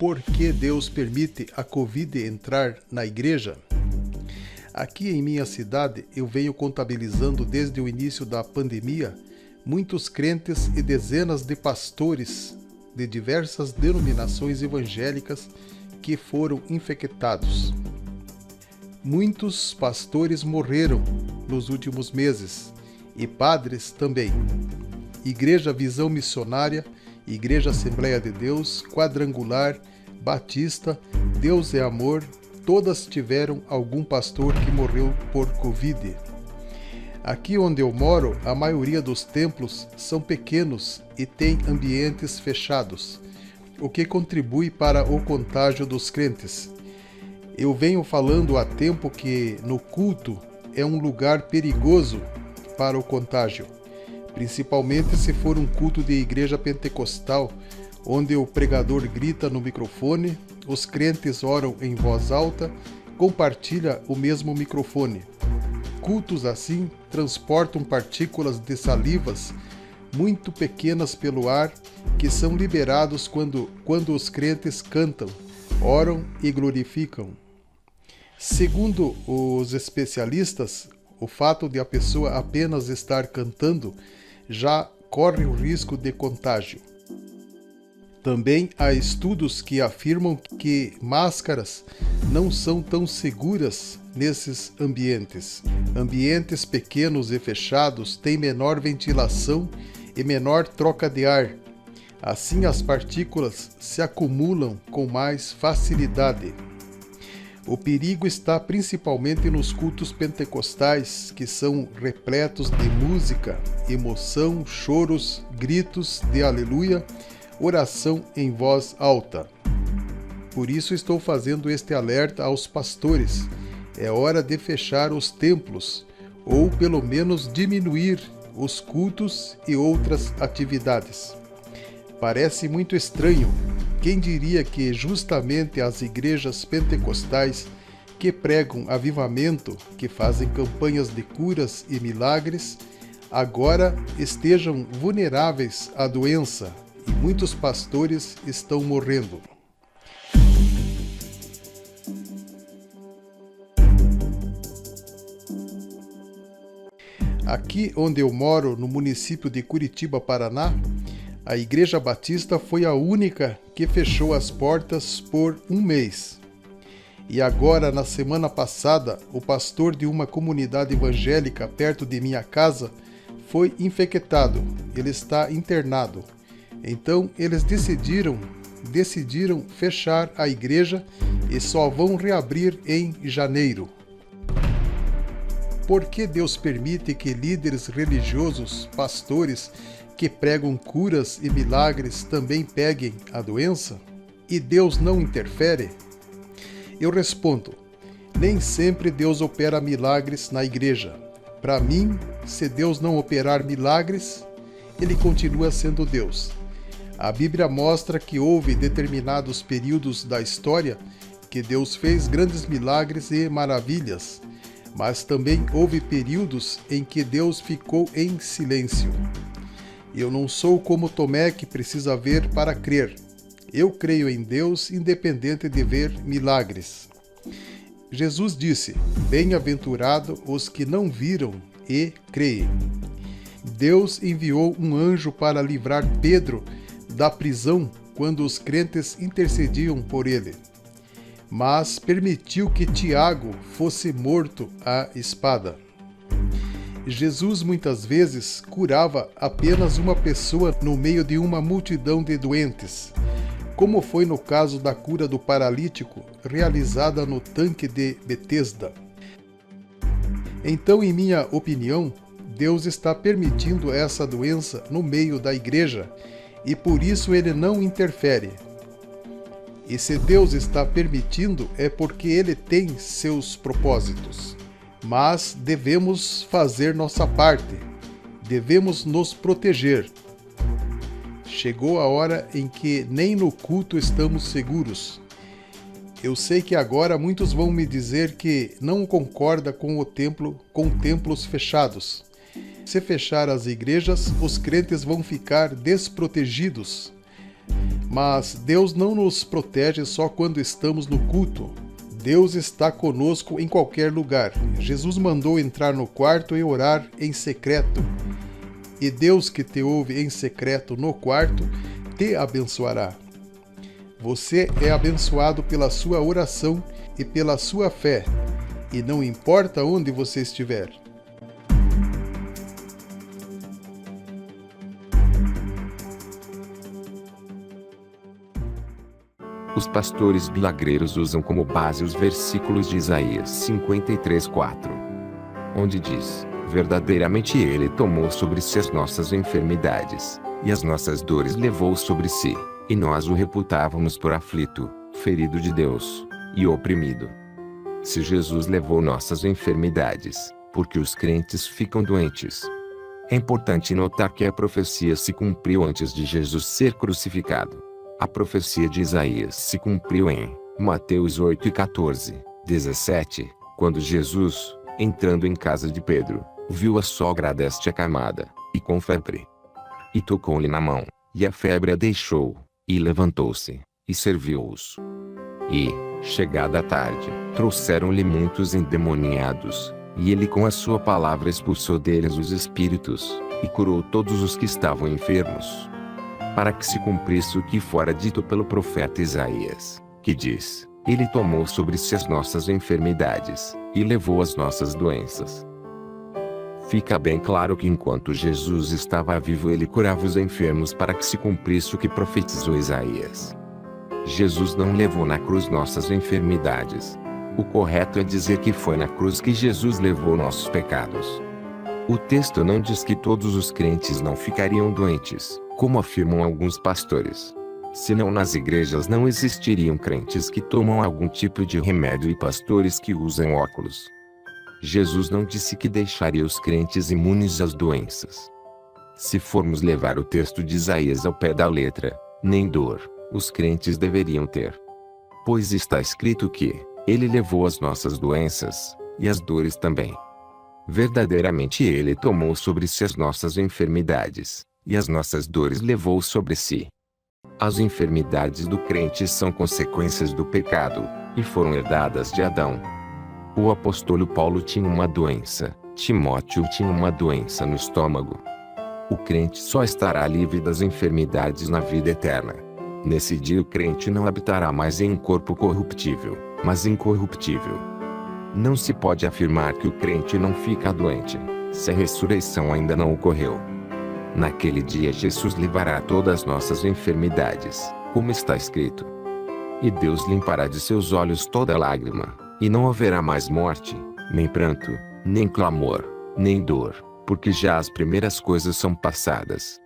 Por que Deus permite a Covid entrar na igreja? Aqui em minha cidade, eu venho contabilizando desde o início da pandemia muitos crentes e dezenas de pastores de diversas denominações evangélicas que foram infectados. Muitos pastores morreram nos últimos meses e padres também. Igreja Visão Missionária, Igreja Assembleia de Deus, Quadrangular, Batista, Deus é Amor, todas tiveram algum pastor que morreu por Covid. Aqui onde eu moro, a maioria dos templos são pequenos e tem ambientes fechados, o que contribui para o contágio dos crentes. Eu venho falando há tempo que no culto é um lugar perigoso para o contágio, principalmente se for um culto de igreja pentecostal, onde o pregador grita no microfone, os crentes oram em voz alta, compartilha o mesmo microfone. Cultos assim transportam partículas de salivas muito pequenas pelo ar que são liberados quando os crentes cantam, oram e glorificam. Segundo os especialistas, o fato de a pessoa apenas estar cantando já corre o risco de contágio. Também há estudos que afirmam que máscaras não são tão seguras nesses ambientes. Ambientes pequenos e fechados têm menor ventilação e menor troca de ar. Assim, as partículas se acumulam com mais facilidade. O perigo está principalmente nos cultos pentecostais, que são repletos de música, emoção, choros, gritos de aleluia, oração em voz alta. Por isso estou fazendo este alerta aos pastores. É hora de fechar os templos, ou pelo menos diminuir os cultos e outras atividades. Parece muito estranho. Quem diria que justamente as igrejas pentecostais que pregam avivamento, que fazem campanhas de curas e milagres, agora estejam vulneráveis à doença e muitos pastores estão morrendo. Aqui onde eu moro, no município de Curitiba, Paraná, a Igreja Batista foi a única que fechou as portas por um mês. E agora, na semana passada, o pastor de uma comunidade evangélica perto de minha casa foi infectado. Ele está internado. Então, eles decidiram fechar a igreja e só vão reabrir em janeiro. Por que Deus permite que líderes religiosos, pastores, que pregam curas e milagres também peguem a doença? E Deus não interfere? Eu respondo, nem sempre Deus opera milagres na igreja. Para mim, se Deus não operar milagres, Ele continua sendo Deus. A Bíblia mostra que houve determinados períodos da história que Deus fez grandes milagres e maravilhas, mas também houve períodos em que Deus ficou em silêncio. Eu não sou como Tomé que precisa ver para crer. Eu creio em Deus independente de ver milagres. Jesus disse, bem-aventurado os que não viram e creem. Deus enviou um anjo para livrar Pedro da prisão quando os crentes intercediam por ele, mas permitiu que Tiago fosse morto à espada. Jesus muitas vezes curava apenas uma pessoa no meio de uma multidão de doentes, como foi no caso da cura do paralítico realizada no tanque de Betesda. Então, em minha opinião, Deus está permitindo essa doença no meio da igreja e por isso Ele não interfere. E se Deus está permitindo é porque Ele tem seus propósitos. Mas devemos fazer nossa parte, devemos nos proteger. Chegou a hora em que nem no culto estamos seguros. Eu sei que agora muitos vão me dizer que não concorda com templos fechados. Se fechar as igrejas, os crentes vão ficar desprotegidos. Mas Deus não nos protege só quando estamos no culto. Deus está conosco em qualquer lugar. Jesus mandou entrar no quarto e orar em secreto. E Deus que te ouve em secreto no quarto, te abençoará. Você é abençoado pela sua oração e pela sua fé, e não importa onde você estiver. Os pastores bilagreiros usam como base os versículos de Isaías 53:4, onde diz: verdadeiramente ele tomou sobre si as nossas enfermidades, e as nossas dores levou sobre si, e nós o reputávamos por aflito, ferido de Deus, e oprimido. Se Jesus levou nossas enfermidades, por que os crentes ficam doentes? É importante notar que a profecia se cumpriu antes de Jesus ser crucificado. A profecia de Isaías se cumpriu em Mateus 8:14-17, quando Jesus, entrando em casa de Pedro, viu a sogra deste acamada, e com febre. E tocou-lhe na mão, e a febre a deixou, e levantou-se, e serviu-os. E, chegada a tarde, trouxeram-lhe muitos endemoniados, e ele com a sua palavra expulsou deles os espíritos, e curou todos os que estavam enfermos. Para que se cumprisse o que fora dito pelo profeta Isaías, que diz: ele tomou sobre si as nossas enfermidades, e levou as nossas doenças. Fica bem claro que enquanto Jesus estava vivo ele curava os enfermos para que se cumprisse o que profetizou Isaías. Jesus não levou na cruz nossas enfermidades. O correto é dizer que foi na cruz que Jesus levou nossos pecados. O texto não diz que todos os crentes não ficariam doentes, como afirmam alguns pastores. Senão nas igrejas não existiriam crentes que tomam algum tipo de remédio e pastores que usam óculos. Jesus não disse que deixaria os crentes imunes às doenças. Se formos levar o texto de Isaías ao pé da letra, nem dor os crentes deveriam ter. Pois está escrito que ele levou as nossas doenças, e as dores também. Verdadeiramente ele tomou sobre si as nossas enfermidades, e as nossas dores levou sobre si. As enfermidades do crente são consequências do pecado, e foram herdadas de Adão. O apóstolo Paulo tinha uma doença, Timóteo tinha uma doença no estômago. O crente só estará livre das enfermidades na vida eterna. Nesse dia o crente não habitará mais em um corpo corruptível, mas incorruptível. Não se pode afirmar que o crente não fica doente, se a ressurreição ainda não ocorreu. Naquele dia Jesus livrará todas as nossas enfermidades, como está escrito. E Deus limpará de seus olhos toda lágrima, e não haverá mais morte, nem pranto, nem clamor, nem dor, porque já as primeiras coisas são passadas.